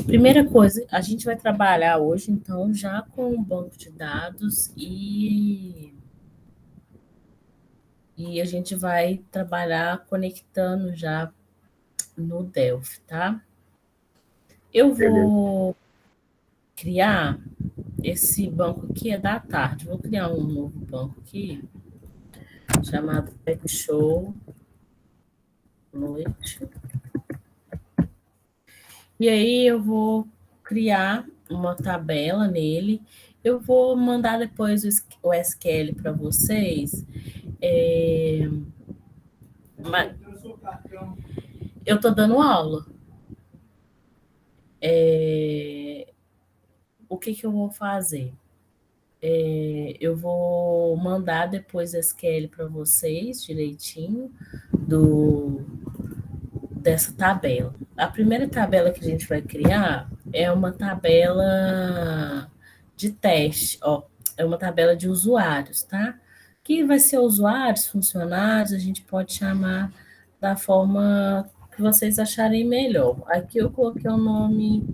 Primeira coisa, a gente vai trabalhar hoje, então, já com um banco de dados e a gente vai trabalhar conectando já no Delphi, tá? Eu Beleza. vou criar esse banco aqui, é da tarde. Vou criar um novo banco aqui, chamado Pet Show Noite. E aí eu vou criar uma tabela nele. Eu vou mandar depois o SQL para vocês. Mas eu estou dando aula. O que eu vou fazer? Eu vou mandar depois o SQL para vocês direitinho do dessa tabela. A primeira tabela que a gente vai criar é uma tabela de teste, ó, é uma tabela de usuários, tá? Que vai ser usuários, funcionários, a gente pode chamar da forma que vocês acharem melhor. Aqui eu coloquei o nome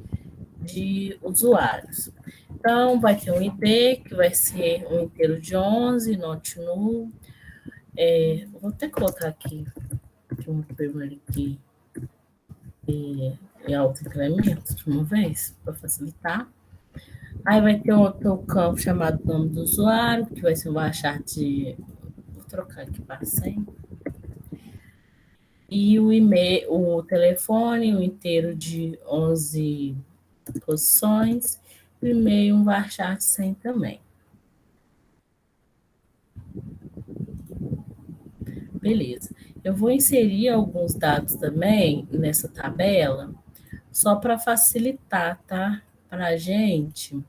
de usuários. Então, vai ter um ID, que vai ser um inteiro de 11, not null. Vou até colocar aqui um primary key e auto-incremento de uma vez, para facilitar. Aí vai ter outro campo chamado nome do usuário, que vai ser um chat. Vou trocar aqui para 100. E o e-mail, o telefone, o inteiro de 11 posições. E o e-mail, um varchar 100 também. Beleza. Eu vou inserir alguns dados também nessa tabela, só para facilitar, tá? Para a gente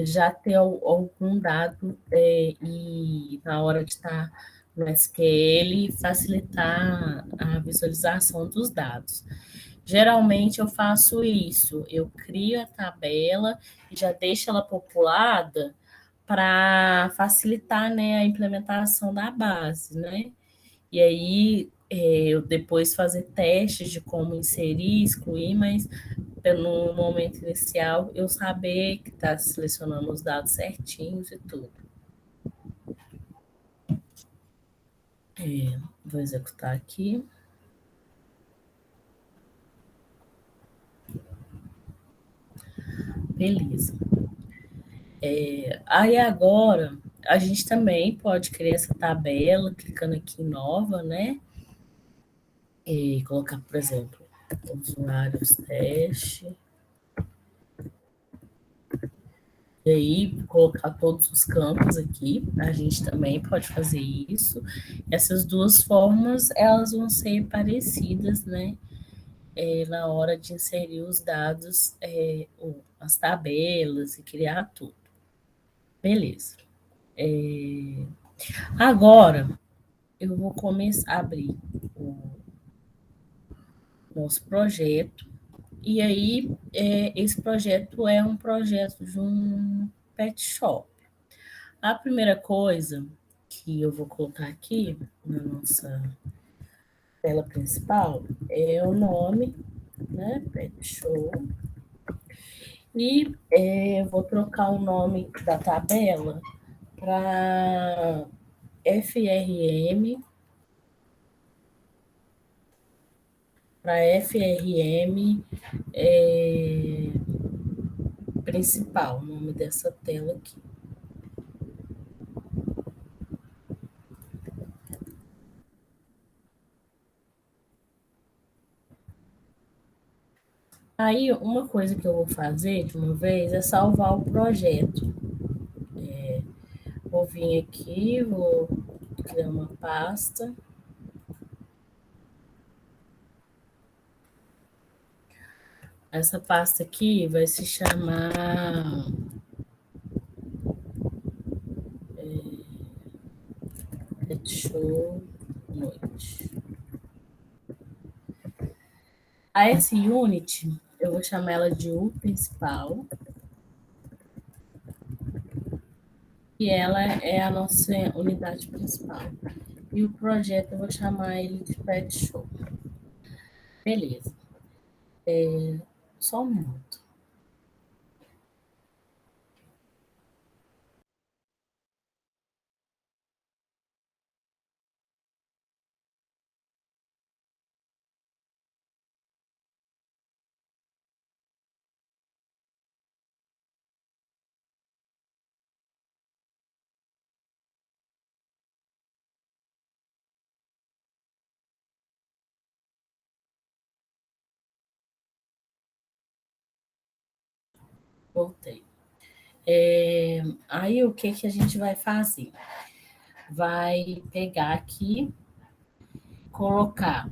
já ter algum dado e na hora de estar no SQL facilitar a visualização dos dados. Geralmente eu faço isso, eu crio a tabela e já deixo ela populada para facilitar, né, a implementação da base, né? E aí eu depois fazer testes de como inserir, excluir, mas no momento inicial eu saber que está selecionando os dados certinhos e tudo. Vou executar aqui. Beleza. Aí agora a gente também pode criar essa tabela, clicando aqui em nova, né? E colocar, por exemplo, usuários teste. E aí, colocar todos os campos aqui, a gente também pode fazer isso. Essas duas formas, elas vão ser parecidas, né? Na hora de inserir os dados, as tabelas e criar tudo. Beleza. Agora, eu vou começar a abrir o nosso projeto. E aí, esse projeto é um projeto de um pet shop. A primeira coisa que eu vou colocar aqui na nossa tela principal é o nome, né? Pet Show. E vou trocar o nome da tabela para FRM, principal, o nome dessa tela aqui. Aí, uma coisa que eu vou fazer de uma vez é salvar o projeto. Vou vir aqui, vou criar uma pasta. Essa pasta aqui vai se chamar Pet Show Noite. A S-Unit, eu vou chamar ela de U principal. E ela é a nossa unidade principal. E o projeto eu vou chamar ele de Pet Show. Beleza. Só um minuto. Voltei. Aí o que que a gente vai fazer? Vai pegar aqui, colocar.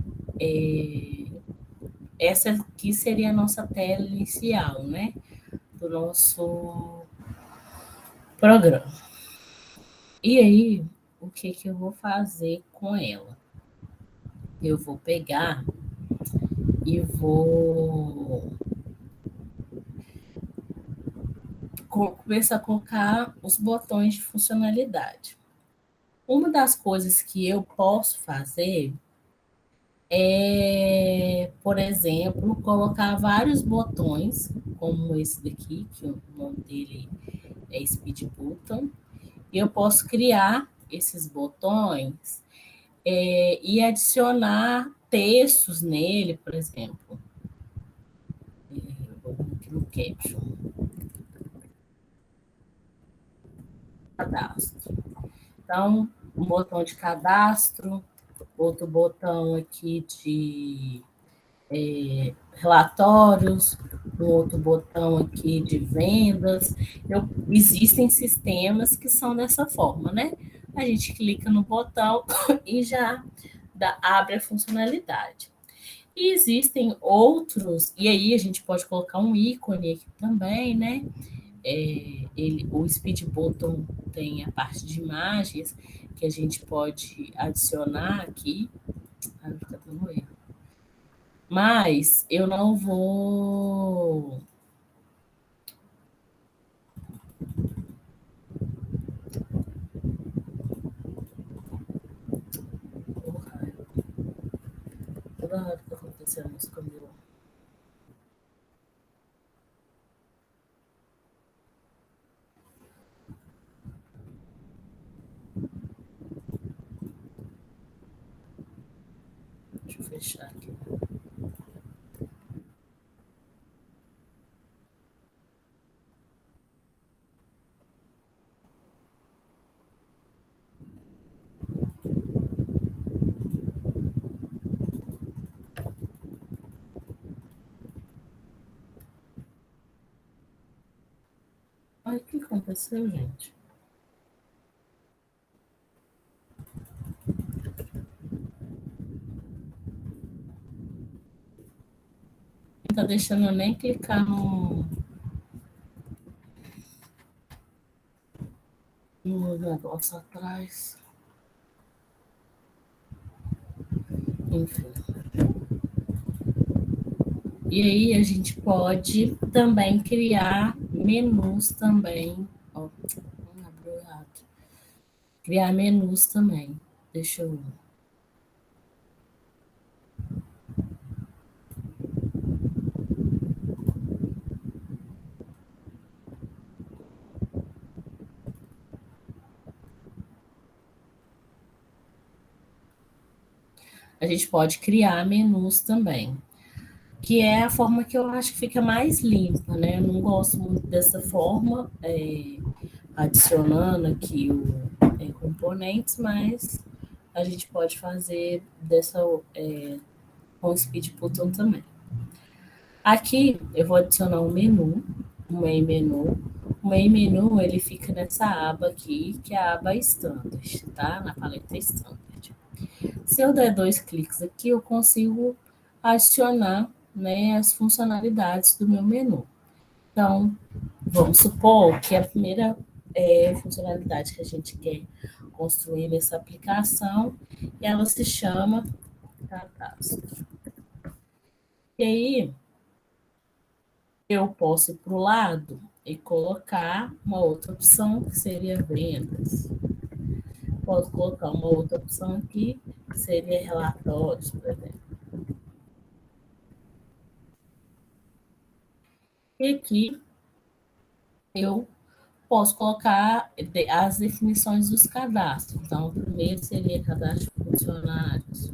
Essa aqui seria a nossa tela inicial, né? Do nosso programa. E aí, o que que eu vou fazer com ela? Eu vou pegar e vou começar a colocar os botões de funcionalidade. Uma das coisas que eu posso fazer é, por exemplo, colocar vários botões, como esse daqui, que o nome dele é Speed Button. Eu posso criar esses botões e adicionar textos nele, por exemplo. Vou aqui no Caption. Cadastro. Então, um botão de cadastro, outro botão aqui de relatórios, um outro botão aqui de vendas. Existem sistemas que são dessa forma, né? A gente clica no botão e já abre a funcionalidade. E existem outros, e aí a gente pode colocar um ícone aqui também, né? O Speed Button tem a parte de imagens que a gente pode adicionar aqui. Ah, fica dando erro. Mas eu não vou. Toda hora que tá acontecendo isso comigo. Deixa eu fechar aqui. Ai, o que aconteceu, gente? Não tá deixando eu nem clicar no negócio atrás. Enfim. E aí a gente pode também criar menus também. Ó, não abriu errado. Criar menus também. Deixa eu. A gente pode criar menus também. Que é a forma que eu acho que fica mais limpa, né? Eu não gosto muito dessa forma, adicionando aqui componentes, mas a gente pode fazer dessa com o Speed Button também. Aqui eu vou adicionar um menu, um main menu. O main menu ele fica nessa aba aqui, que é a aba Standard, tá? Na paleta Standard. Se eu der 2 cliques aqui, eu consigo adicionar, né, as funcionalidades do meu menu. Então, vamos supor que a primeira funcionalidade que a gente quer construir nessa aplicação, ela se chama cadastro. E aí, eu posso ir para o lado e colocar uma outra opção, que seria vendas. Posso colocar uma outra opção aqui, que seria relatórios, por exemplo. E aqui eu posso colocar as definições dos cadastros. Então, o primeiro seria cadastro de funcionários.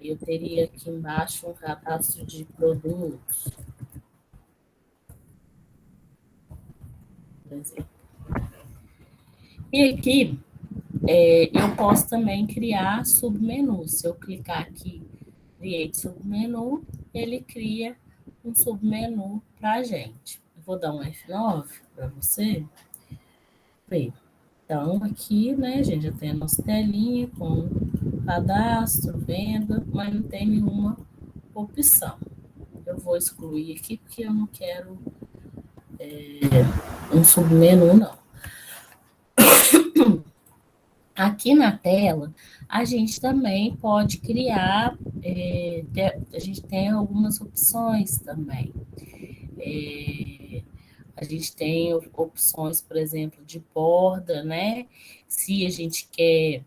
Eu teria aqui embaixo um cadastro de produtos, por exemplo. E aqui eu posso também criar submenus. Se eu clicar aqui, Create submenu, ele cria um submenu para a gente. Eu vou dar um F9 para você ver. Então, aqui, né, a gente já tem a nossa telinha com cadastro, venda, mas não tem nenhuma opção. Eu vou excluir aqui porque eu não quero um submenu, não. Aqui na tela, a gente também pode criar, a gente tem algumas opções também. A gente tem opções, por exemplo, de borda, né? Se a gente quer,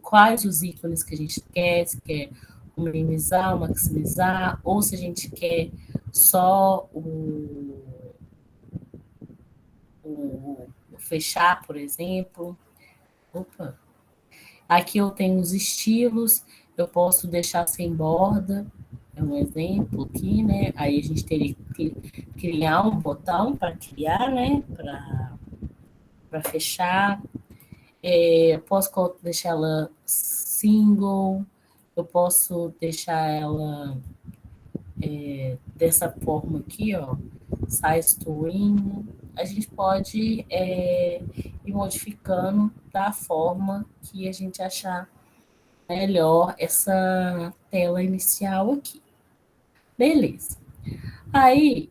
quais os ícones que a gente quer, se quer minimizar, maximizar, ou se a gente quer só o fechar, por exemplo. Opa. Aqui eu tenho os estilos, eu posso deixar sem borda, é um exemplo aqui, né? Aí a gente teria que criar um botão para criar, né? Para fechar. Eu posso deixar ela single, eu posso deixar ela dessa forma aqui, ó, size to win. A gente pode ir modificando da forma que a gente achar melhor essa tela inicial aqui. Beleza. Aí,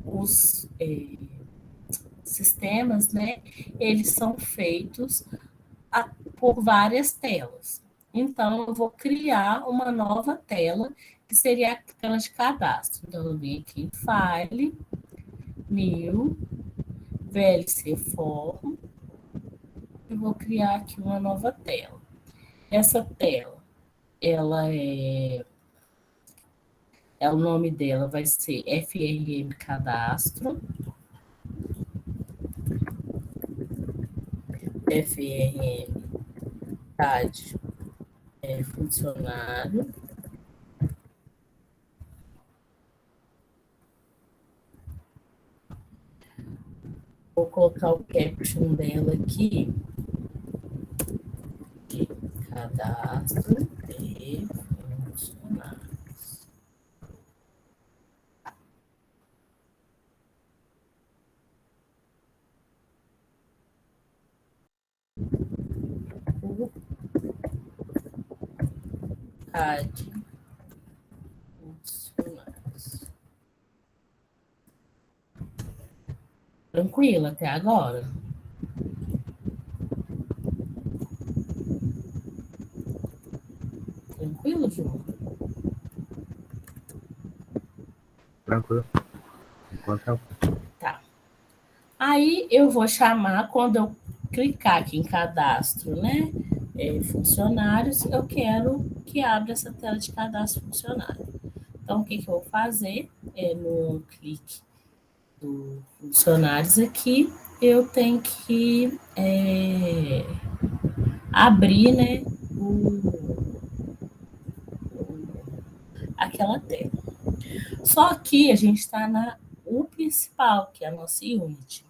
os sistemas, né, eles são feitos por várias telas. Então, eu vou criar uma nova tela, que seria a tela de cadastro. Então, eu venho aqui em File, New, VLC Form, e vou criar aqui uma nova tela. Essa tela, o nome dela vai ser FRM Cadastro, FRM CAD funcionário. Vou colocar o caption dela aqui. Cadastro de funcionários. O CAD funcionários. Tranquilo até agora? Tranquilo, João? Tranquilo. Tá. Aí eu vou chamar, quando eu clicar aqui em cadastro, né? Funcionários, eu quero que abra essa tela de cadastro funcionário. Então, o que eu vou fazer? No clique do funcionários aqui, eu tenho que abrir, né, aquela tela. Só que a gente está na o principal, que é a nossa Unity.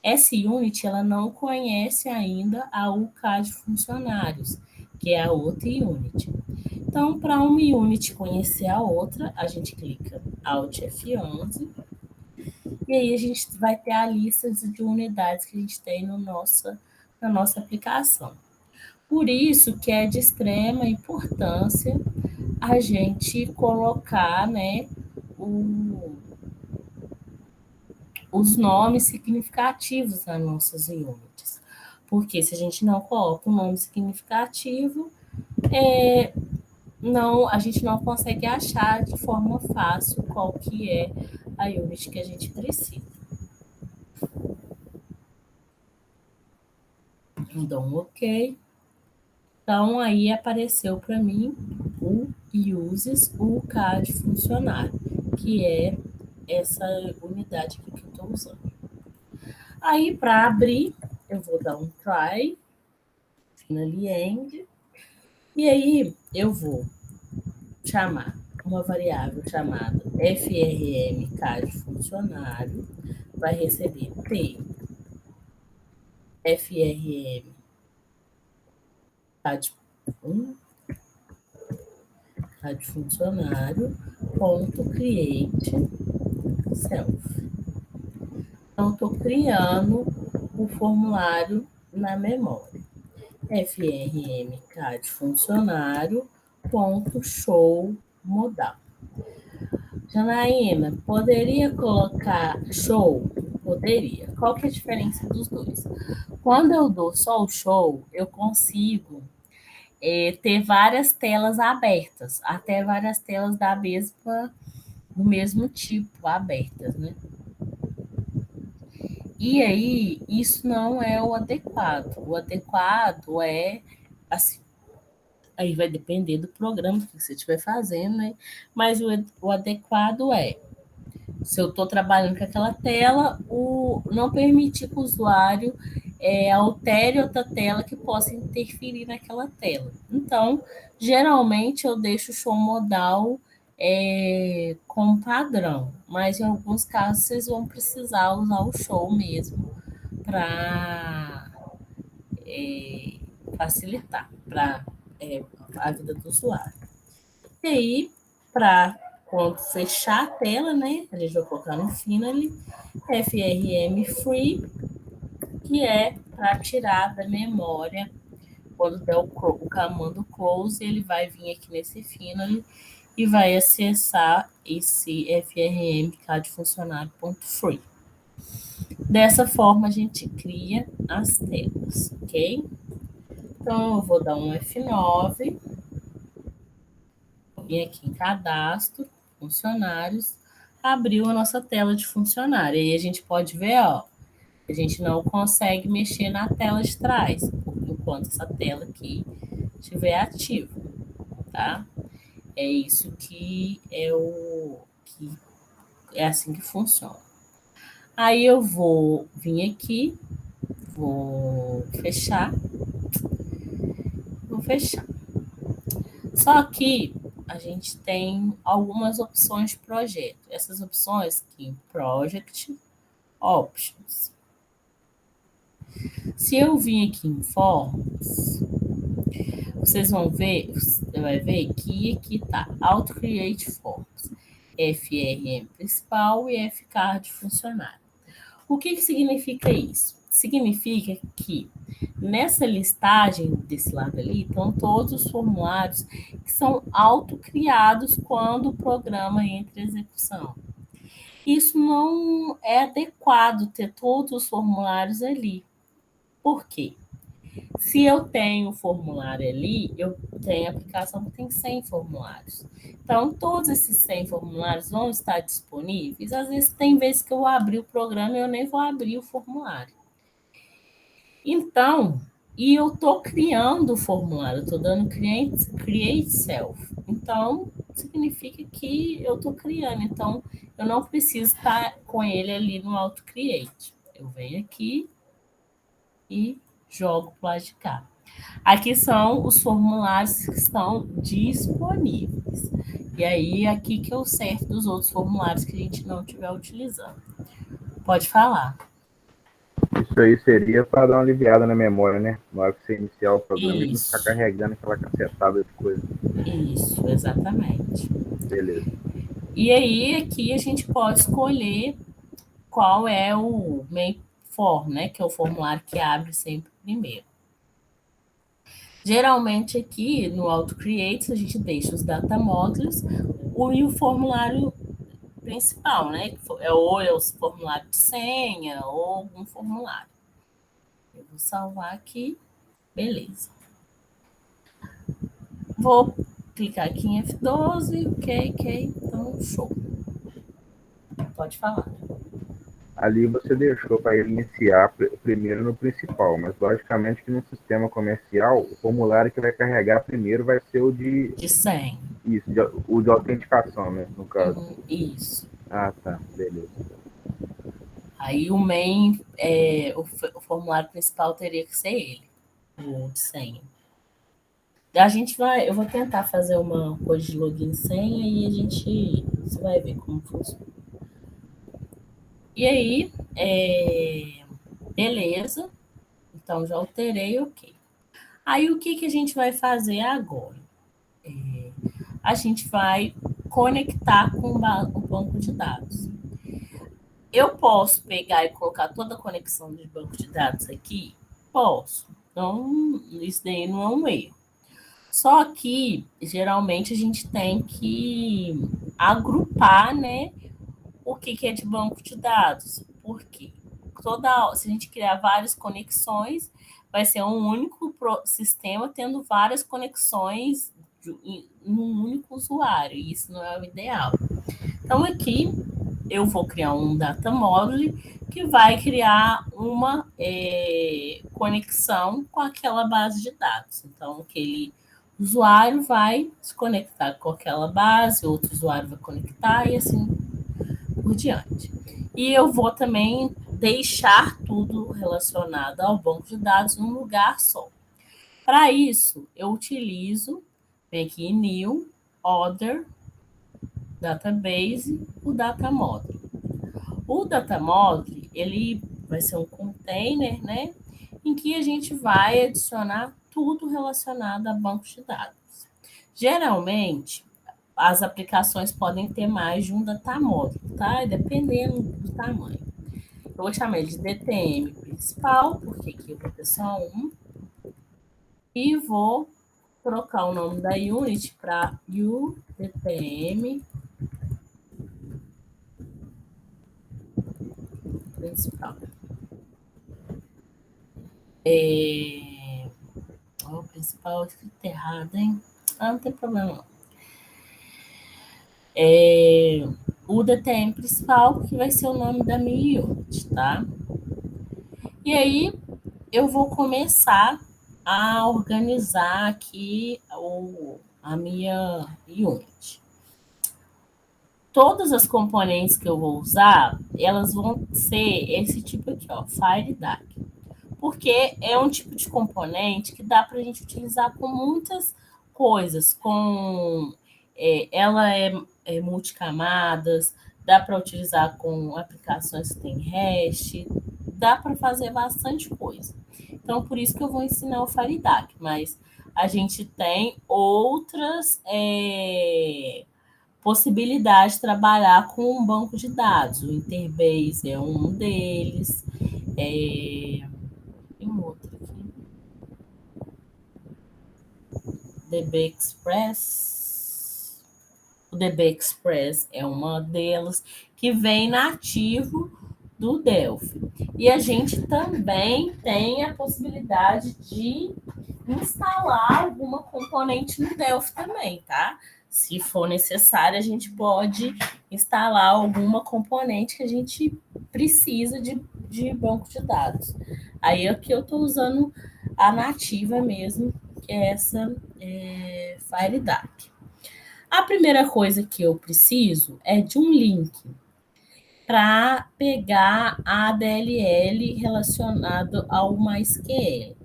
Essa Unity, ela não conhece ainda a UK de funcionários, que é a outra Unity. Então, para uma Unity conhecer a outra, a gente clica Alt F11 e aí a gente vai ter a lista de unidades que a gente tem no na nossa aplicação. Por isso que é de extrema importância a gente colocar, né, os nomes significativos nas nossas unidades. Porque se a gente não coloca um nome significativo, a gente não consegue achar de forma fácil qual que é a unit que a gente precisa. Então, ok. Então, aí apareceu para mim o uses o CAD funcionário, que é essa unidade aqui que eu estou usando. Aí, para abrir, eu vou dar um try, finally end, e aí eu vou chamar uma variável chamada frm CAD funcionário, vai receber t frm CAD, CAD funcionário ponto create self. Então, estou criando o formulário na memória. frm CAD funcionário ponto show modal. Janaína, poderia colocar show? Poderia. Qual que é a diferença dos dois? Quando eu dou só o show, eu consigo ter várias telas abertas, até várias telas do mesmo tipo abertas, né? E aí, isso não é o adequado. O adequado é assim. Aí vai depender do programa que você estiver fazendo, né? Mas o adequado é, se eu estou trabalhando com aquela tela, não permitir que o usuário altere outra tela que possa interferir naquela tela. Então, geralmente eu deixo o show modal como padrão, mas em alguns casos vocês vão precisar usar o show mesmo para facilitar para a vida do usuário. E aí, para quando fechar a tela, né, a gente vai colocar no Finally, FRM Free, que é para tirar da memória. Quando der o comando close, ele vai vir aqui nesse Finally e vai acessar esse FRM CAD funcionário.free. Dessa forma, a gente cria as telas, ok? Então, eu vou dar um F9, vim aqui em cadastro, funcionários, abriu a nossa tela de funcionário. Aí a gente pode ver, ó, a gente não consegue mexer na tela de trás, enquanto essa tela aqui estiver ativa, tá? É isso que é assim que funciona. Aí eu vou vir aqui, vou fechar. Só que a gente tem algumas opções de projeto. Essas opções aqui em Project Options. Se eu vir aqui em Forms, vocês vão ver, você vai ver que aqui está Auto Create Forms, FRM principal e FCAD funcionário. O que significa isso? Significa que nessa listagem desse lado ali estão todos os formulários que são autocriados quando o programa entra em execução. Isso não é adequado ter todos os formulários ali. Por quê? Se eu tenho formulário ali, eu tenho aplicação que tem 100 formulários. Então, todos esses 100 formulários vão estar disponíveis. Às vezes, tem vezes que eu vou abrir o programa e eu nem vou abrir o formulário. Então, e eu estou criando o formulário, eu estou dando create self. Então, significa que eu estou criando. Então, eu não preciso estar com ele ali no auto create. Eu venho aqui e jogo para o lado de cá. Aqui são os formulários que estão disponíveis. E aí, aqui que é o certo dos outros formulários que a gente não estiver utilizando. Pode falar. Isso aí seria para dar uma aliviada na memória, né? Na hora que você iniciar o programa, ele não Isso. ficar carregando aquela cacetada de coisa. Isso, exatamente. Beleza. E aí, aqui a gente pode escolher qual é o main form, né? Que é o formulário que abre sempre primeiro. Geralmente aqui no Auto Create a gente deixa os data modules e o formulário principal, né? Ou é o formulário de senha ou algum formulário. Eu vou salvar aqui, beleza. Vou clicar aqui em F12, ok, então show. Pode falar. Ali você deixou para ele iniciar primeiro no principal, mas logicamente que no sistema comercial, o formulário que vai carregar primeiro vai ser o De 100. Isso, o de autenticação, né, no caso. Isso. Ah, tá, beleza. Aí o main, o formulário principal teria que ser ele, o de senha. Eu vou tentar fazer uma coisa de login e senha e você vai ver como funciona. E aí, beleza. Então já alterei, ok. Aí o que a gente vai fazer agora? A gente vai conectar com o banco de dados. Eu posso pegar e colocar toda a conexão de banco de dados aqui? Posso. Então, isso daí não é um erro. Só que, geralmente, a gente tem que agrupar, né, o que é de banco de dados. Por quê? Se a gente criar várias conexões, vai ser um único sistema tendo várias conexões num único usuário. E isso não é o ideal. Então, aqui, eu vou criar um data module que vai criar uma conexão com aquela base de dados. Então, aquele usuário vai se conectar com aquela base, outro usuário vai conectar e assim por diante. E eu vou também deixar tudo relacionado ao banco de dados num lugar só. Para isso, eu utilizo, vem aqui em New, Other, Database, o Data Model. O Data Model, ele vai ser um container, né, em que a gente vai adicionar tudo relacionado a bancos de dados. Geralmente, as aplicações podem ter mais de um data model, tá? Dependendo do tamanho. Eu vou chamar ele de DTM principal, porque aqui eu vou ter só um. E vou trocar o nome da unit para UDTM principal. O principal escrito errado, hein? Ah, não tem problema não. O DTM principal, que vai ser o nome da minha unit, tá? E aí, eu vou começar a organizar aqui a minha unit. Todas as componentes que eu vou usar, elas vão ser esse tipo aqui, ó, FireDAC. Porque é um tipo de componente que dá para a gente utilizar com muitas coisas. Ela é multicamadas, dá para utilizar com aplicações que tem REST, dá para fazer bastante coisa. Então, por isso que eu vou ensinar o FireDAC, mas a gente tem outras possibilidades de trabalhar com um banco de dados. O Interbase é um deles. Tem outro aqui. DB Express. O DB Express é uma delas que vem nativo do Delphi. E a gente também tem a possibilidade de instalar alguma componente no Delphi também, tá? Se for necessário, a gente pode instalar alguma componente que a gente precisa de banco de dados. Aí aqui eu estou usando a nativa mesmo, que é essa FireDAC. A primeira coisa que eu preciso é de um link para pegar a DLL relacionado ao MySQL.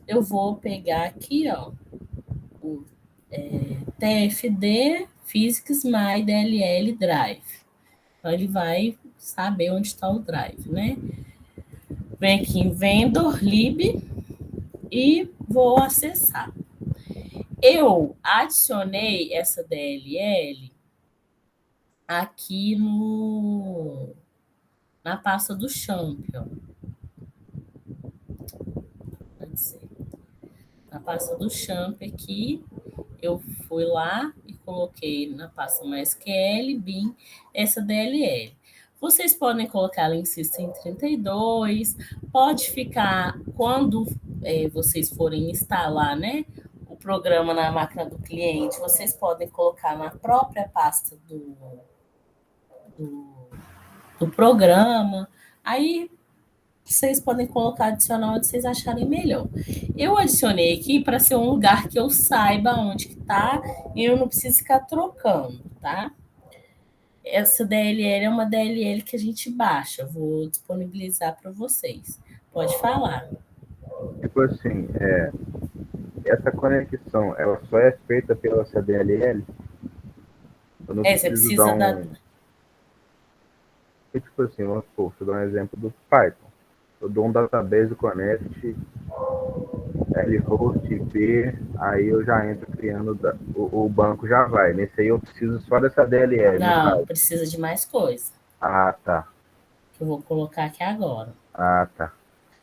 Eu vou pegar aqui, ó, o TFD Physics My DLL Drive. Então, ele vai saber onde está o drive, né? Vem aqui em Vendor Lib e vou acessar. Eu adicionei essa DLL aqui na pasta do Champion. Pode ser. Na pasta do Champion aqui, eu fui lá e coloquei na pasta MySQL, bin, essa DLL. Vocês podem colocar ela em System 32, pode ficar, quando vocês forem instalar, né, o programa na máquina do cliente, vocês podem colocar na própria pasta do programa. Aí vocês podem colocar adicional onde vocês acharem melhor. Eu adicionei aqui para ser um lugar que eu saiba onde que tá e eu não preciso ficar trocando, tá? Essa DLL é uma DLL que a gente baixa. Eu vou disponibilizar para vocês. Pode falar. Tipo assim, essa conexão, ela só é feita pela CDLL? Eu não Você preciso dar precisa da. um. Tipo assim, vamos supor, vou dar um exemplo do Python. Eu dou um database connect, lhost, IP, aí eu já entro criando, o banco já vai. Nesse aí eu preciso só dessa DLL, no Não, caso. precisa de mais coisa. Ah, tá. Que eu vou colocar aqui agora. Ah, tá.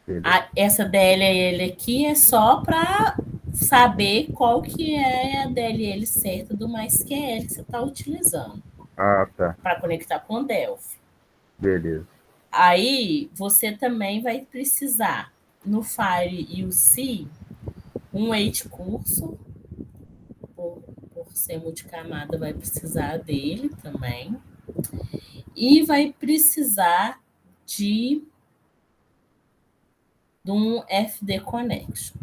Beleza. Essa DLL aqui é só para saber qual que é a DLL certa do MySQL que você está utilizando Ah, tá. para conectar com o Delphi. Beleza. Aí você também vai precisar no Fire UC um H curso, por ser multicamada, vai precisar dele também. E vai precisar de um FD Connection.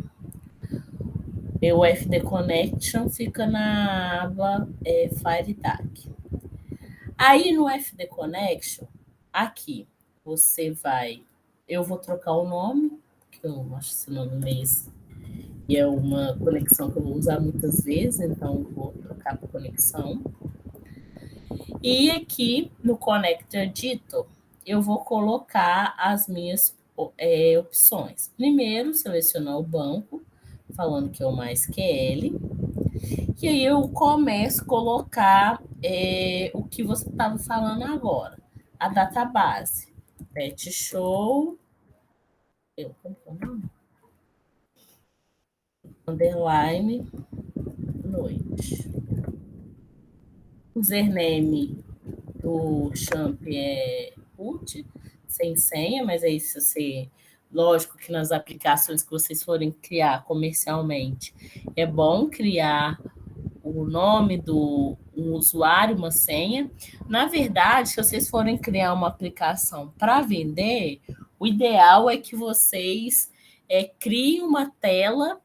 O FD Connection fica na aba FireDAC. Aí no FD Connection, aqui, você vai. Eu vou trocar o nome, que eu acho esse nome mesmo. E é uma conexão que eu vou usar muitas vezes, então eu vou trocar para conexão. E aqui no Connector Editor, eu vou colocar as minhas opções. Primeiro, selecionar o banco, falando que é o MySQL. E aí eu começo a colocar o que você estava falando agora. A database. Pet Show. Como é o nome? Underline noite. Username do champ é root, sem senha, mas aí se você. Lógico que nas aplicações que vocês forem criar comercialmente, é bom criar o nome do um usuário, uma senha. Na verdade, se vocês forem criar uma aplicação para vender, o ideal é que vocês criem uma tela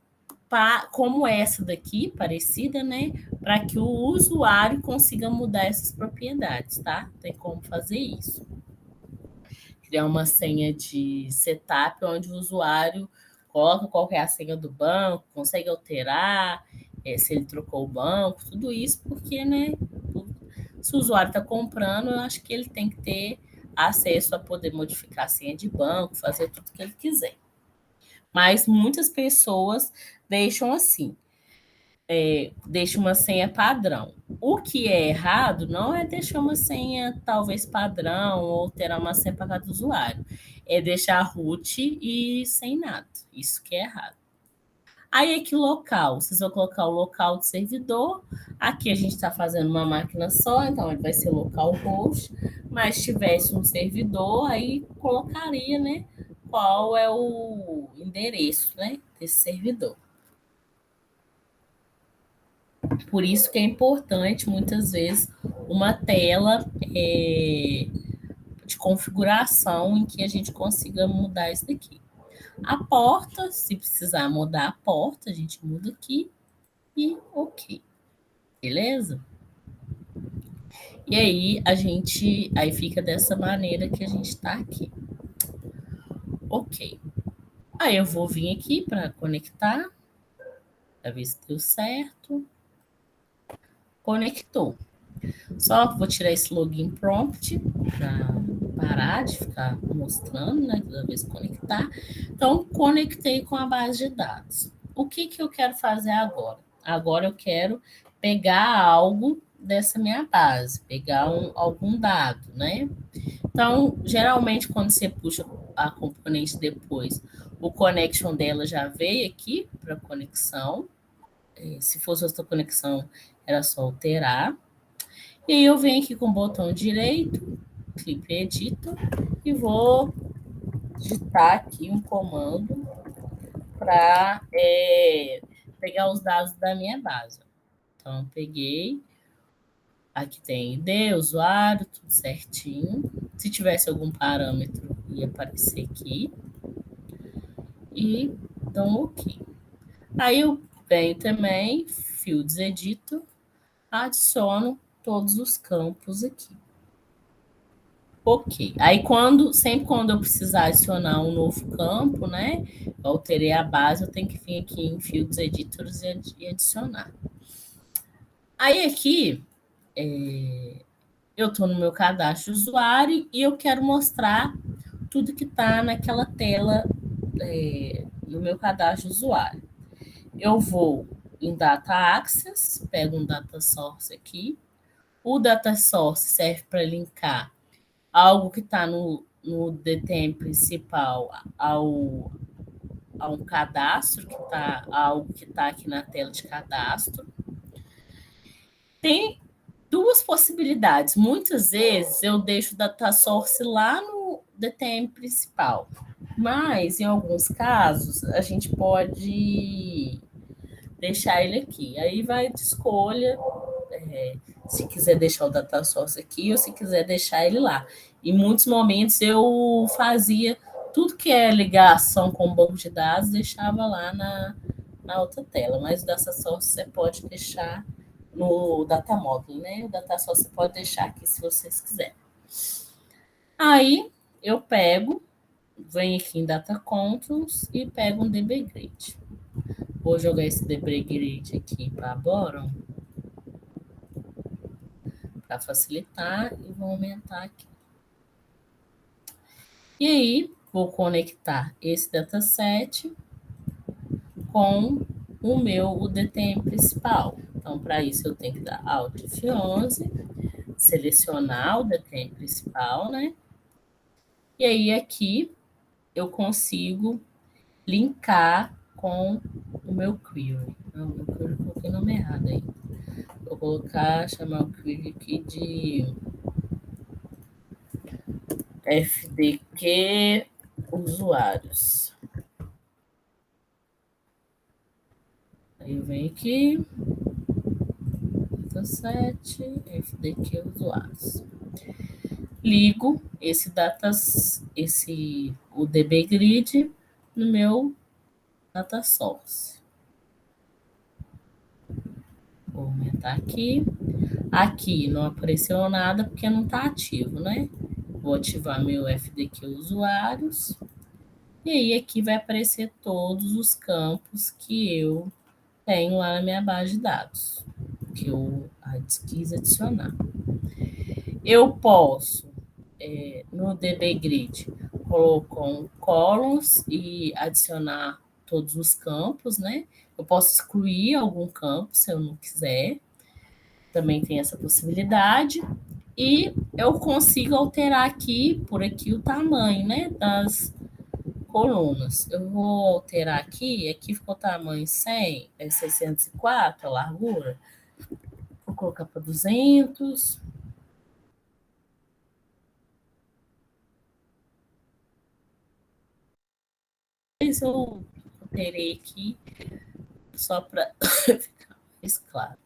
como essa daqui, parecida, né? Para que o usuário consiga mudar essas propriedades, tá? Tem como fazer isso. Criar uma senha de setup onde o usuário coloca qual é a senha do banco, consegue alterar, se ele trocou o banco, tudo isso, porque, né? Se o usuário está comprando, eu acho que ele tem que ter acesso a poder modificar a senha de banco, fazer tudo que ele quiser. Mas muitas pessoas deixam assim, deixa uma senha padrão. O que é errado não é deixar uma senha talvez padrão ou ter uma senha para cada usuário. É deixar root e sem nada. Isso que é errado. Aí aqui local, vocês vão colocar o local do servidor. Aqui a gente está fazendo uma máquina só, então ele vai ser localhost. Mas se tivesse um servidor, aí colocaria, né, qual é o endereço, né, desse servidor. Por isso que é importante, muitas vezes, uma tela de configuração em que a gente consiga mudar isso daqui. A porta, se precisar mudar a porta, a gente muda aqui e ok. Beleza? E aí aí fica dessa maneira que a gente está aqui. Ok. Aí eu vou vir aqui para conectar, para ver se deu certo. Conectou. Só vou tirar esse login prompt para parar de ficar mostrando, né? Toda vez que conectar. Então, conectei com a base de dados. O que eu quero fazer agora? Agora eu quero pegar algo dessa minha base, pegar algum dado, né? Então, geralmente, quando você puxa a componente depois, o connection dela já veio aqui para conexão. Se fosse outra conexão, era só alterar. E aí eu venho aqui com o botão direito, clipe Editor, e vou digitar aqui um comando para pegar os dados da minha base. Então, peguei, aqui tem ID, usuário, tudo certinho. Se tivesse algum parâmetro, ia aparecer aqui. e dou OK. Aí eu venho também, Fields Editor, adiciono todos os campos aqui. OK. Aí sempre quando eu precisar adicionar um novo campo, né? Eu alterei a base, eu tenho que vir aqui em Fields Editors e adicionar. Aí aqui eu estou no meu cadastro de usuário e eu quero mostrar tudo que está naquela tela no meu cadastro de usuário. Eu vou em Data Access, pego um Data Source aqui. O Data Source serve para linkar algo que está no DTM principal a um cadastro, algo que está aqui na tela de cadastro. Tem duas possibilidades. Muitas vezes eu deixo o data source lá no DTM principal, mas em alguns casos a gente pode deixar ele aqui. Aí vai de escolha, se quiser deixar o data source aqui ou se quiser deixar ele lá. Em muitos momentos eu fazia tudo que é ligação com o banco de dados, deixava lá na outra tela, mas o data source você pode deixar no data model, né? O data source você pode deixar aqui se vocês quiserem. Aí eu pego, venho aqui em Data Controls e pego um DB Grid. Vou jogar esse DB Grid aqui para Boron para facilitar e vou aumentar aqui. E aí vou conectar esse dataset com o meu UDTM principal. Então, para isso eu tenho que dar Alt F11, selecionar o DTM principal, né? E aí aqui eu consigo linkar com o meu query. Não, meu query eu coloquei o nome errado aí. Vou colocar, chamar o query aqui de FDQ usuários. Aí eu venho aqui, dataset, FDQ usuários. Ligo o DB Grid no meu data source. Vou aumentar aqui. Aqui não apareceu nada porque não está ativo, né? Vou ativar meu FDQ usuários. E aí aqui vai aparecer todos os campos que eu tenho lá na minha base de dados, que eu quis adicionar. Eu posso, no DB Grid, colocar um columns e adicionar todos os campos, né? Eu posso excluir algum campo se eu não quiser. Também tem essa possibilidade. E eu consigo alterar por aqui o tamanho, né, das colunas. Eu vou alterar aqui ficou o tamanho 100, 604 a largura. Vou colocar para 200. Mas eu alterei aqui só para ficar mais claro.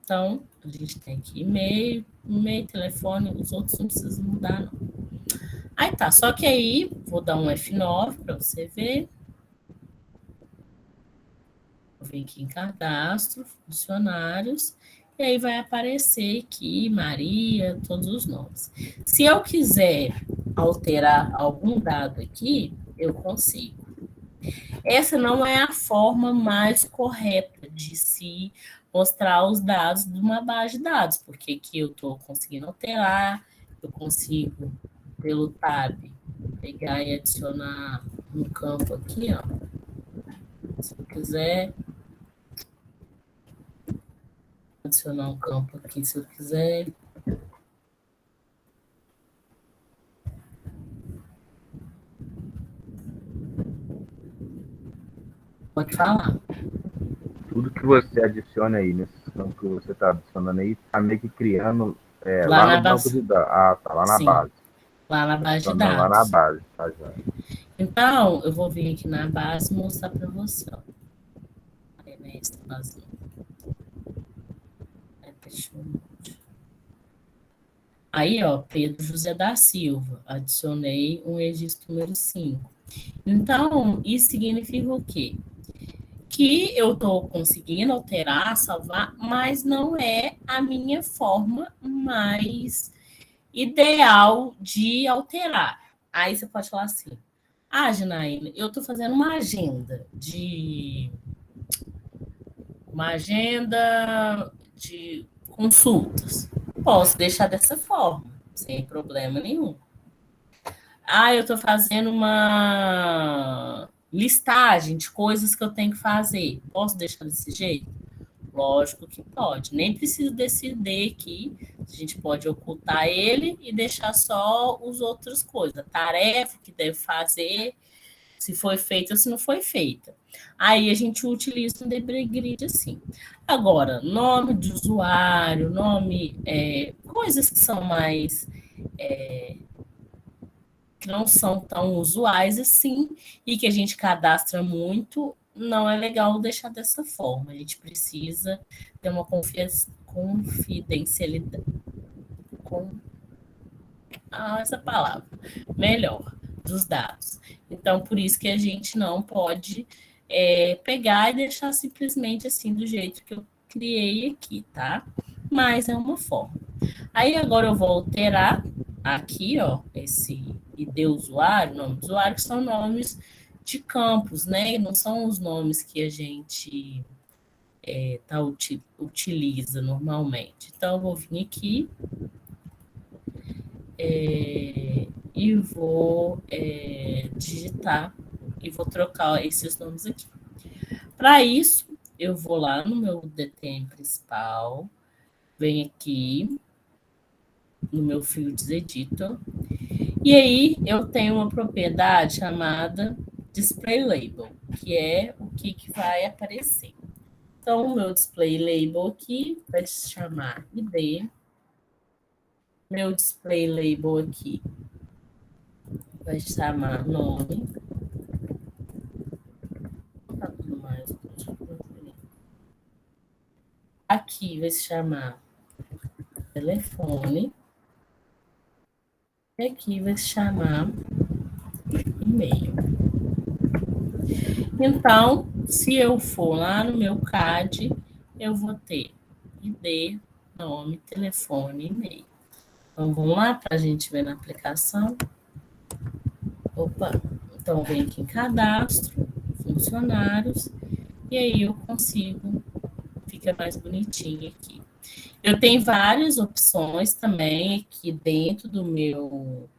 Então, a gente tem aqui e-mail, telefone, os outros não precisam mudar, não. Aí tá, só que aí vou dar um F9 para você ver. Vou vir aqui em cadastro, funcionários, e aí vai aparecer aqui Maria, todos os nomes. Se eu quiser alterar algum dado aqui, eu consigo. Essa não é a forma mais correta de se mostrar os dados de uma base de dados, porque aqui eu estou conseguindo alterar, eu consigo, pelo tab, pegar e adicionar um campo aqui, ó. Se eu quiser adicionar um campo aqui, se eu quiser. Pode falar. Tudo que você adiciona aí, nesses campos que você está adicionando aí, está meio que criando Lá lá na no banco base. de dados. Ah, tá, lá na Sim, base. lá na base de Adicionando lá na dados. base, tá já. Então, eu vou vir aqui na base e mostrar para você, ó. Essa base. Deixa eu... Aí, ó, Pedro José da Silva, adicionei um registro número 5. Então, isso significa o quê? Que eu estou conseguindo alterar, salvar, mas não é a minha forma mais ideal de alterar. Aí você pode falar assim: ah, Janaína, eu estou fazendo uma agenda de consultas. Posso deixar dessa forma, sem problema nenhum. Ah, eu estou fazendo uma listagem de coisas que eu tenho que fazer. Posso deixar desse jeito? Lógico que pode. Nem preciso decidir aqui. A gente pode ocultar ele e deixar só as outras coisas. Tarefa que deve fazer, se foi feita ou se não foi feita. Aí a gente utiliza um debug grid assim. Agora, nome de usuário, coisas que são mais que não são tão usuais assim e que a gente cadastra muito, não é legal deixar dessa forma. A gente precisa ter uma confidencialidade. Essa palavra. Melhor, dos dados. Então, por isso que a gente não pode pegar e deixar simplesmente assim do jeito que eu criei aqui, tá? Mas é uma forma. Aí agora eu vou alterar aqui, ó, esse ID usuário, nome do usuário, que são nomes de campos, né? Não são os nomes que a gente utiliza normalmente. Então, eu vou vir aqui e vou digitar e vou trocar esses nomes aqui. Para isso, eu vou lá no meu DTM principal, venho aqui no meu Fields Editor, e aí eu tenho uma propriedade chamada Display Label, que é o que vai aparecer. Então, o meu Display Label aqui vai se chamar ID. Meu Display Label aqui vai se chamar nome. Aqui vai se chamar telefone. E aqui vai se chamar e-mail. Então, se eu for lá no meu CAD, eu vou ter ID, nome, telefone e e-mail. Então, vamos lá para a gente ver na aplicação. Opa! Então, vem aqui em cadastro, funcionários, e aí eu consigo, fica mais bonitinho aqui. Eu tenho várias opções também aqui dentro do meu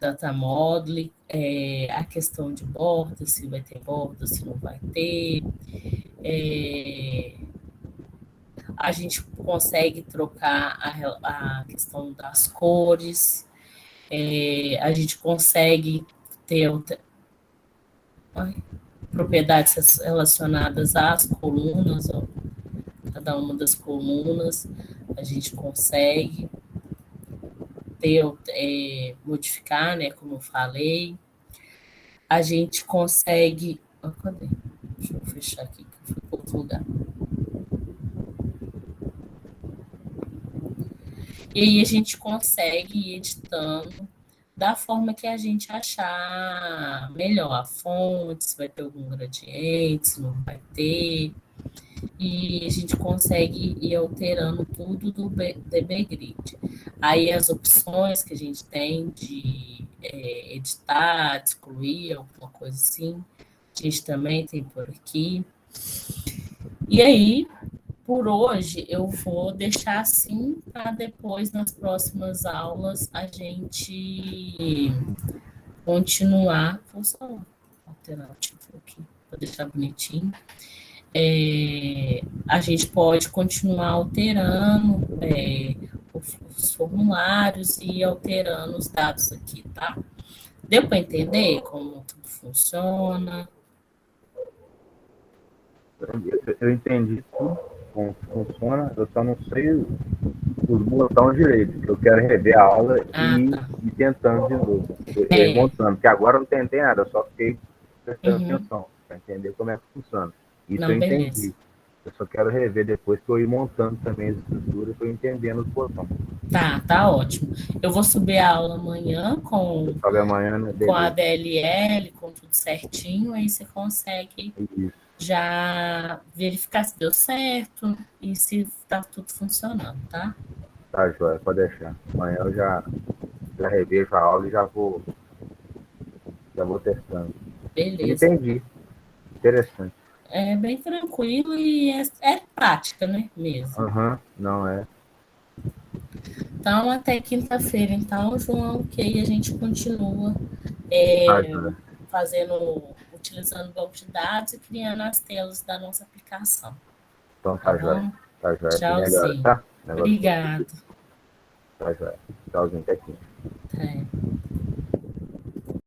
data model, a questão de borda, se vai ter borda, se não vai ter. A gente consegue trocar a questão das cores, a gente consegue ter propriedades relacionadas às colunas, ó, cada uma das colunas, a gente consegue modificar, né, como eu falei. A gente consegue... cadê? Deixa eu fechar aqui, que eu fui para outro lugar. E aí a gente consegue ir editando da forma que a gente achar melhor. A fonte, se vai ter algum gradiente, se não vai ter. E a gente consegue ir alterando tudo do DB Grid. Aí as opções que a gente tem de editar, de excluir, alguma coisa assim, a gente também tem por aqui. E aí, por hoje, eu vou deixar assim para depois, nas próximas aulas, a gente continuar. Vou só alterar o título aqui, para deixar bonitinho. A gente pode continuar alterando os formulários e alterando os dados aqui, tá? Deu para entender como tudo funciona? Eu entendi tudo, como funciona, eu só não sei os botões direitos, que eu quero rever a aula e tentando de novo, montando, porque agora eu não tentei nada, eu só fiquei prestando atenção, para entender como é que funciona. Isso não, eu entendi. Eu só quero rever depois que eu ir montando também as estruturas, eu entendendo os botões. Tá ótimo. Eu vou subir a aula amanhã Você sabe amanhã, né? com a Beleza. DLL, com tudo certinho, aí você consegue Isso. já verificar se deu certo e se está tudo funcionando, tá? Tá, joia, pode deixar. Amanhã eu já revejo a aula e já vou testando. Beleza. Entendi. Interessante. É bem tranquilo e é prática, né? Mesmo. Aham, não é. Então, até quinta-feira, então, João, que aí a gente continua Tá, joia. utilizando o banco de dados e criando as telas da nossa aplicação. Então Tá tá, joia. bom? Tá, joia. Até melhor, Tchauzinho. tá? Negócio. Obrigado. Tá, joia. Tchauzinho, até aqui. Até.